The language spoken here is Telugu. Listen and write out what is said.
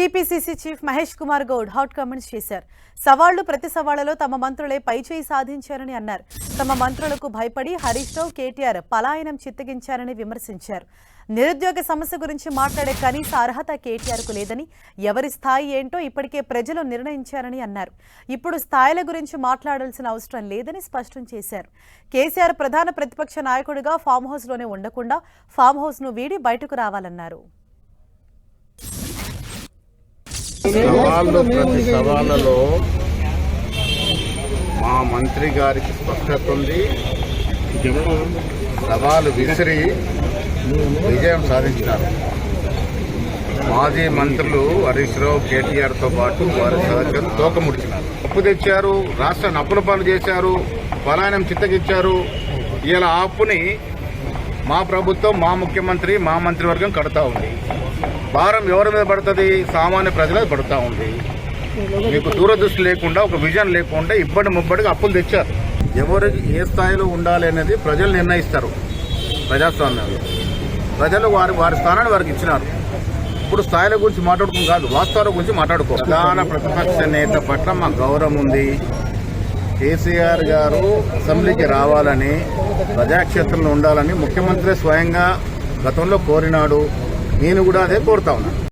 TPCC chief Mahesh Kumar Goud hot comments చేశారు. సవాళ్లు ప్రతి సవాళ్లలో తమ మంత్రులే పైచేయి సాధించారని అన్నారు. తమ మంత్రులకు భయపడి హరీష్ రావు, కేటీఆర్ పలాయనం చిత్తగించారని విమర్శించారు. నిరుద్యోగ సమస్య గురించి మాట్లాడే కనీస అర్హత కేటీఆర్కు లేదని, ఎవరి స్థాయి ఏంటో ఇప్పటికే ప్రజలు నిర్ణయించారని అన్నారు. ఇప్పుడు స్థాయిల గురించి మాట్లాడాల్సిన అవసరం లేదని స్పష్టం చేశారు. కేసీఆర్ ప్రధాన ప్రతిపక్ష నాయకుడిగా ఫామ్ హౌస్లోనే ఉండకుండా ఫామ్ హౌస్ను వీడి బయటకు రావాలన్నారు. ప్రతి సవాళ్ళలో మా మంత్రి గారికి స్పష్టత ఉంది. సవాలు విసిరి విజయం సాధించినారు. మాజీ మంత్రులు హరీష్ రావు, కేటీఆర్తో పాటు వారి సహచరులు తోకముడిచినారు. అప్పు తెచ్చారు, రాష్ట్రాన్ని అప్పుల పాలు చేశారు, పలాయనం చిత్తగిచ్చారు. ఇలా అప్పుని మా ప్రభుత్వం, మా ముఖ్యమంత్రి, మా మంత్రివర్గం కడతా ఉంది. భారం ఎవరి మీద పడుతుంది? సామాన్య ప్రజల మీద పడుతూ ఉంది. మీకు దూరదృష్టి లేకుండా, ఒక విజన్ లేకుండా ఇబ్బడి ముబ్బడిగా అప్పులు తెచ్చారు. ఎవరికి ఏ స్థాయిలో ఉండాలి అనేది ప్రజలు నిర్ణయిస్తారు. ప్రజాస్వామ్యంలో ప్రజలు వారి స్థానాన్ని వారికి ఇచ్చినారు. ఇప్పుడు స్థాయిల గురించి మాట్లాడుకుని కాదు, వాస్తవాల గురించి మాట్లాడుకో. ప్రధాన ప్రతిపక్ష నేత పట్ల మా గౌరవం ఉంది. కేసీఆర్ గారు అసెంబ్లీకి రావాలని, ప్రజాక్షేత్రంలో ఉండాలని ముఖ్యమంత్రి స్వయంగా గతంలో కోరినాడు. నేను కూడా అదే కోరుతా ఉన్నాను.